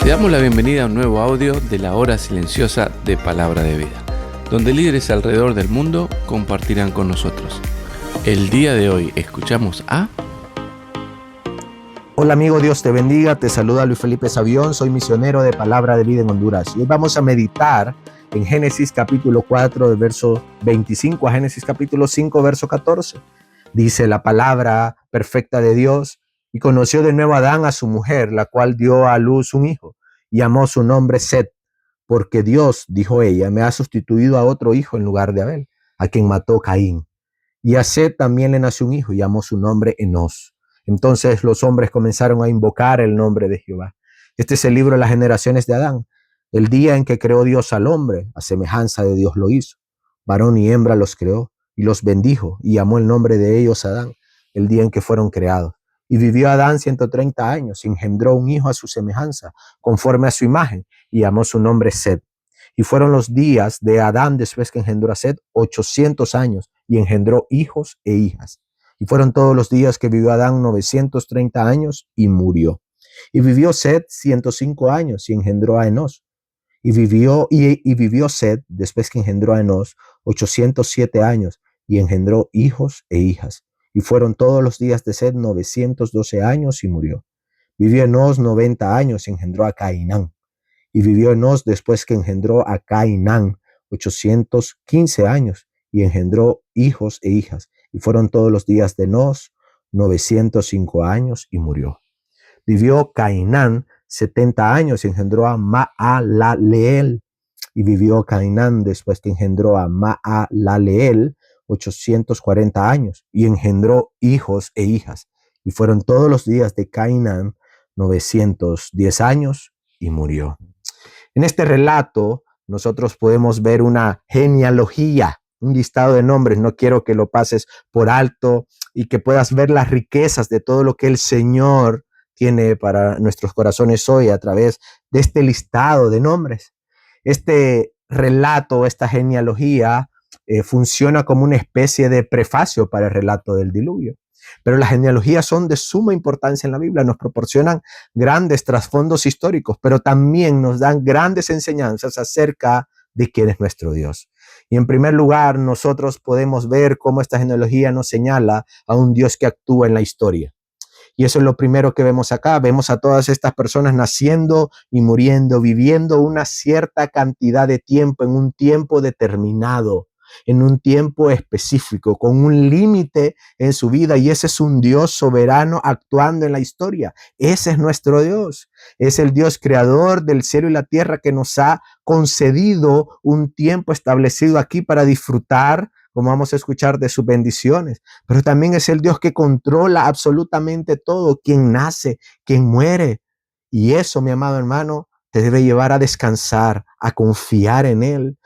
Te damos la bienvenida a un nuevo audio de la hora silenciosa de Palabra de Vida, donde líderes alrededor del mundo compartirán con nosotros. El día de hoy escuchamos a... Hola amigo, Dios te bendiga, te saluda Luis Felipe Savión, soy misionero de Palabra de Vida en Honduras. Y hoy vamos a meditar en Génesis capítulo 4, del verso 25 a Génesis capítulo 5, verso 14. Dice la palabra perfecta de Dios: y conoció de nuevo Adán a su mujer, la cual dio a luz un hijo, y llamó su nombre Set, porque Dios, dijo ella, me ha sustituido a otro hijo en lugar de Abel, a quien mató Caín. Y a Set también le nació un hijo, y llamó su nombre Enos. Entonces los hombres comenzaron a invocar el nombre de Jehová. Este es el libro de las generaciones de Adán. El día en que creó Dios al hombre, a semejanza de Dios lo hizo. Varón y hembra los creó, y los bendijo, y llamó el nombre de ellos Adán, el día en que fueron creados. Y vivió Adán 130 años, y engendró un hijo a su semejanza, conforme a su imagen, y llamó su nombre Set. Y fueron los días de Adán después que engendró a Set 800 años, y engendró hijos e hijas. Y fueron todos los días que vivió Adán 930 años, y murió. Y vivió Set 105 años, y engendró a Enos. Y vivió Set después que engendró a Enos 807 años, y engendró hijos e hijas. Y fueron todos los días de Set 912 años, y murió. Vivió Enos 90 años, y engendró a Cainán. Y vivió Enos después que engendró a Cainán 815 años, y engendró hijos e hijas. Y fueron todos los días de Enos 905 años, y murió. Vivió Cainán 70 años, y engendró a Maalaleel. Y vivió Cainán después que engendró a Maalaleel 840 años, y engendró hijos e hijas. Y fueron todos los días de Cainán 910 años, y murió. En este relato nosotros podemos ver una genealogía, un listado de nombres. No quiero que lo pases por alto y que puedas ver las riquezas de todo lo que el Señor tiene para nuestros corazones hoy a través de este listado de nombres. Este relato, esta genealogía, funciona como una especie de prefacio para el relato del diluvio. Pero las genealogías son de suma importancia en la Biblia, nos proporcionan grandes trasfondos históricos, pero también nos dan grandes enseñanzas acerca de quién es nuestro Dios. Y en primer lugar, nosotros podemos ver cómo esta genealogía nos señala a un Dios que actúa en la historia. Y eso es lo primero que vemos acá. Vemos a todas estas personas naciendo y muriendo, viviendo una cierta cantidad de tiempo en un tiempo determinado, en un tiempo específico, con un límite en su vida. Y ese es un Dios soberano actuando en la historia. Ese es nuestro Dios. Es el Dios creador del cielo y la tierra, que nos ha concedido un tiempo establecido aquí para disfrutar, como vamos a escuchar, de sus bendiciones. Pero también es el Dios que controla absolutamente todo, quien nace, quien muere. Y eso, mi amado hermano, te debe llevar a descansar, a confiar en Él.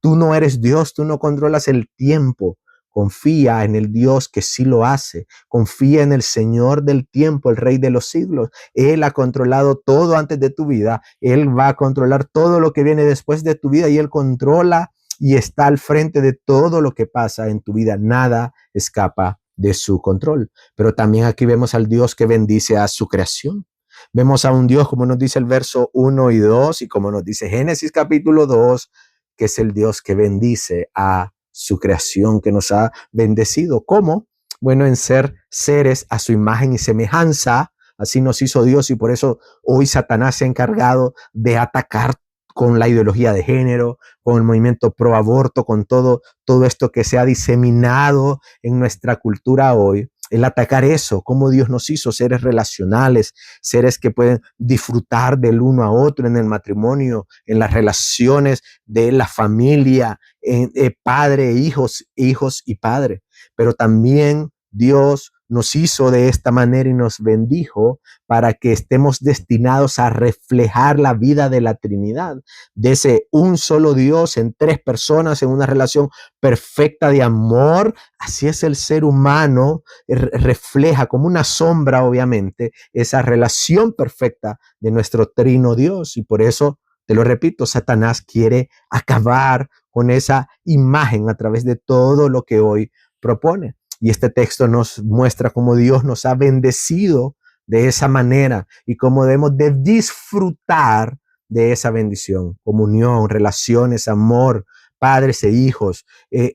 Tú no eres Dios, tú no controlas el tiempo. Confía en el Dios que sí lo hace. Confía en el Señor del tiempo, el Rey de los siglos. Él ha controlado todo antes de tu vida. Él va a controlar todo lo que viene después de tu vida, y Él controla y está al frente de todo lo que pasa en tu vida. Nada escapa de su control. Pero también aquí vemos al Dios que bendice a su creación. Vemos a un Dios, como nos dice el verso 1 y 2, y como nos dice Génesis capítulo 2, que es el Dios que bendice a su creación, que nos ha bendecido. ¿Cómo? Bueno, en ser seres a su imagen y semejanza. Así nos hizo Dios, y por eso hoy Satanás se ha encargado de atacar con la ideología de género, con el movimiento pro aborto, con todo esto que se ha diseminado en nuestra cultura hoy. El atacar eso, cómo Dios nos hizo seres relacionales, seres que pueden disfrutar del uno a otro en el matrimonio, en las relaciones de la familia, en padre, hijos y padre. Pero también Dios nos hizo de esta manera y nos bendijo para que estemos destinados a reflejar la vida de la Trinidad, de ese un solo Dios en tres personas, en una relación perfecta de amor. Así es el ser humano, refleja como una sombra, obviamente, esa relación perfecta de nuestro trino Dios. Y por eso, te lo repito, Satanás quiere acabar con esa imagen a través de todo lo que hoy propone. Y este texto nos muestra cómo Dios nos ha bendecido de esa manera y cómo debemos de disfrutar de esa bendición. Comunión, relaciones, amor, padres e hijos,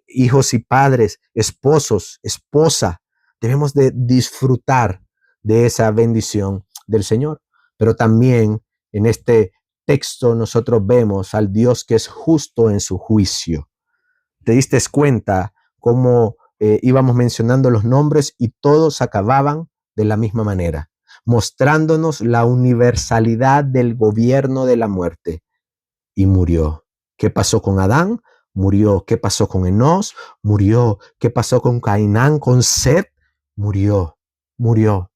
hijos y padres, esposos, esposa. Debemos de disfrutar de esa bendición del Señor. Pero también en este texto nosotros vemos al Dios que es justo en su juicio. ¿Te diste cuenta cómo íbamos mencionando los nombres y todos acababan de la misma manera, mostrándonos la universalidad del gobierno de la muerte? Y murió. ¿Qué pasó con Adán? Murió. ¿Qué pasó con Enós? Murió. ¿Qué pasó con Cainán, con Set? Murió. Murió.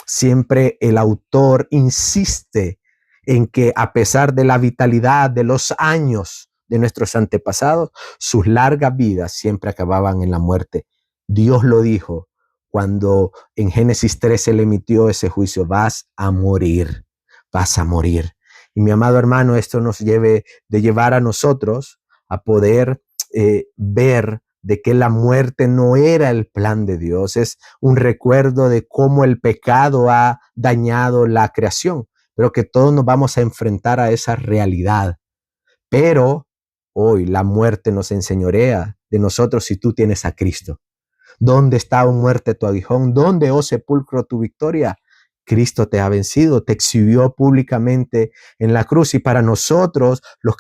Siempre el autor insiste en que a pesar de la vitalidad de los años de nuestros antepasados, sus largas vidas siempre acababan en la muerte. Dios lo dijo cuando en Génesis 13 le emitió ese juicio: vas a morir, vas a morir. Y mi amado hermano, esto nos debe de llevar a nosotros a poder ver de que la muerte no era el plan de Dios. Es un recuerdo de cómo el pecado ha dañado la creación, pero que todos nos vamos a enfrentar a esa realidad. Pero hoy la muerte nos enseñorea de nosotros si tú tienes a Cristo. ¿Dónde está, oh muerte, tu aguijón? ¿Dónde, oh sepulcro, tu victoria? Cristo te ha vencido, te exhibió públicamente en la cruz. Y para nosotros, los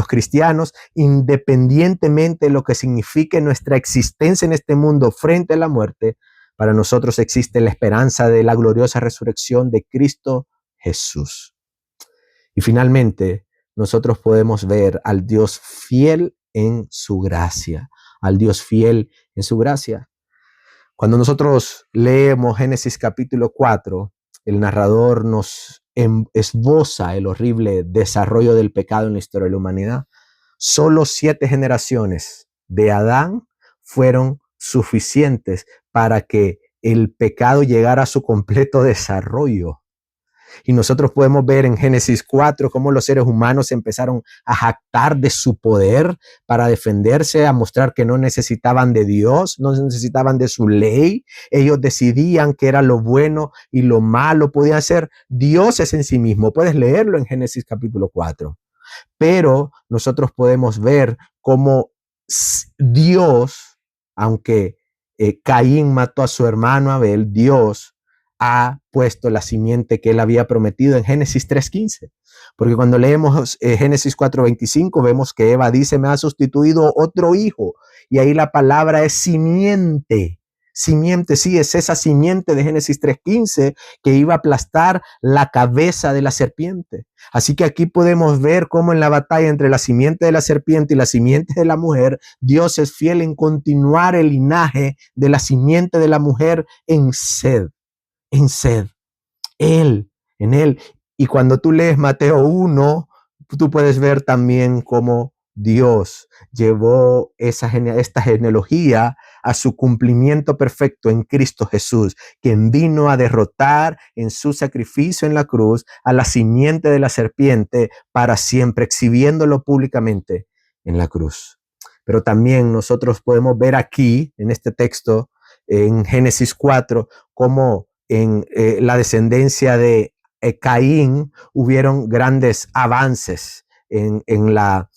cristianos, independientemente de lo que signifique nuestra existencia en este mundo frente a la muerte, para nosotros existe la esperanza de la gloriosa resurrección de Cristo Jesús. Y finalmente, nosotros podemos ver al Dios fiel en su gracia, al Dios fiel en su gracia. Cuando nosotros leemos Génesis capítulo 4, el narrador nos esboza el horrible desarrollo del pecado en la historia de la humanidad. Solo 7 generaciones de Adán fueron suficientes para que el pecado llegara a su completo desarrollo. Y nosotros podemos ver en Génesis 4 cómo los seres humanos empezaron a jactar de su poder para defenderse, a mostrar que no necesitaban de Dios, no necesitaban de su ley. Ellos decidían qué era lo bueno y lo malo. Podían ser dioses en sí mismo. Puedes leerlo en Génesis capítulo 4. Pero nosotros podemos ver cómo Dios, aunque Caín mató a su hermano Abel, Dios ha puesto la simiente que él había prometido en Génesis 3:15. Porque cuando leemos Génesis 4:25, vemos que Eva dice: me ha sustituido otro hijo. Y ahí la palabra es simiente. Simiente, sí, es esa simiente de Génesis 3:15 que iba a aplastar la cabeza de la serpiente. Así que aquí podemos ver cómo en la batalla entre la simiente de la serpiente y la simiente de la mujer, Dios es fiel en continuar el linaje de la simiente de la mujer en Sed. En Sed, en él. Y cuando tú lees Mateo 1, tú puedes ver también cómo Dios llevó esta genealogía a su cumplimiento perfecto en Cristo Jesús, quien vino a derrotar en su sacrificio en la cruz a la simiente de la serpiente para siempre, exhibiéndolo públicamente en la cruz. Pero también nosotros podemos ver aquí, en este texto, en Génesis 4, cómo en la descendencia de Caín hubieron grandes avances en la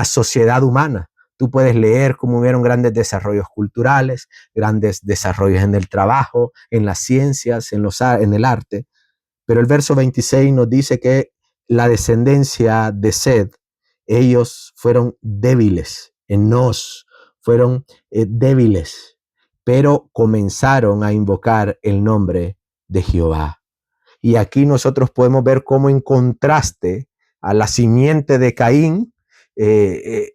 sociedad humana. Tú puedes leer cómo hubieron grandes desarrollos culturales, grandes desarrollos en el trabajo, en las ciencias, en el arte. Pero el verso 26 nos dice que la descendencia de Sed, ellos fueron débiles, Enós, fueron débiles, pero comenzaron a invocar el nombre de Jehová. Y aquí nosotros podemos ver cómo, en contraste a la simiente de Caín, el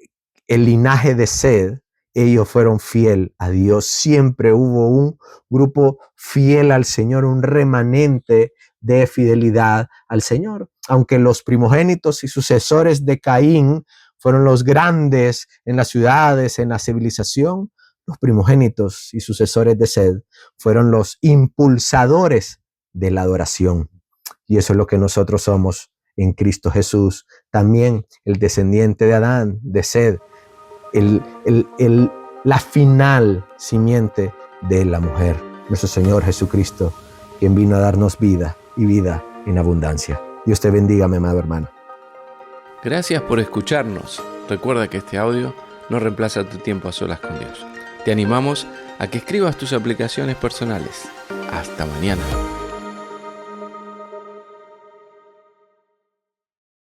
linaje de Sed, ellos fueron fiel a Dios. Siempre hubo un grupo fiel al Señor, un remanente de fidelidad al Señor. Aunque los primogénitos y sucesores de Caín fueron los grandes en las ciudades, en la civilización, los primogénitos y sucesores de Sed fueron los impulsadores de la adoración. Y eso es lo que nosotros somos en Cristo Jesús. También el descendiente de Adán, de Sed, la final simiente de la mujer, nuestro Señor Jesucristo, quien vino a darnos vida y vida en abundancia. Dios te bendiga, mi amado hermano. Gracias por escucharnos. Recuerda que este audio no reemplaza tu tiempo a solas con Dios. Te animamos a que escribas tus aplicaciones personales. Hasta mañana.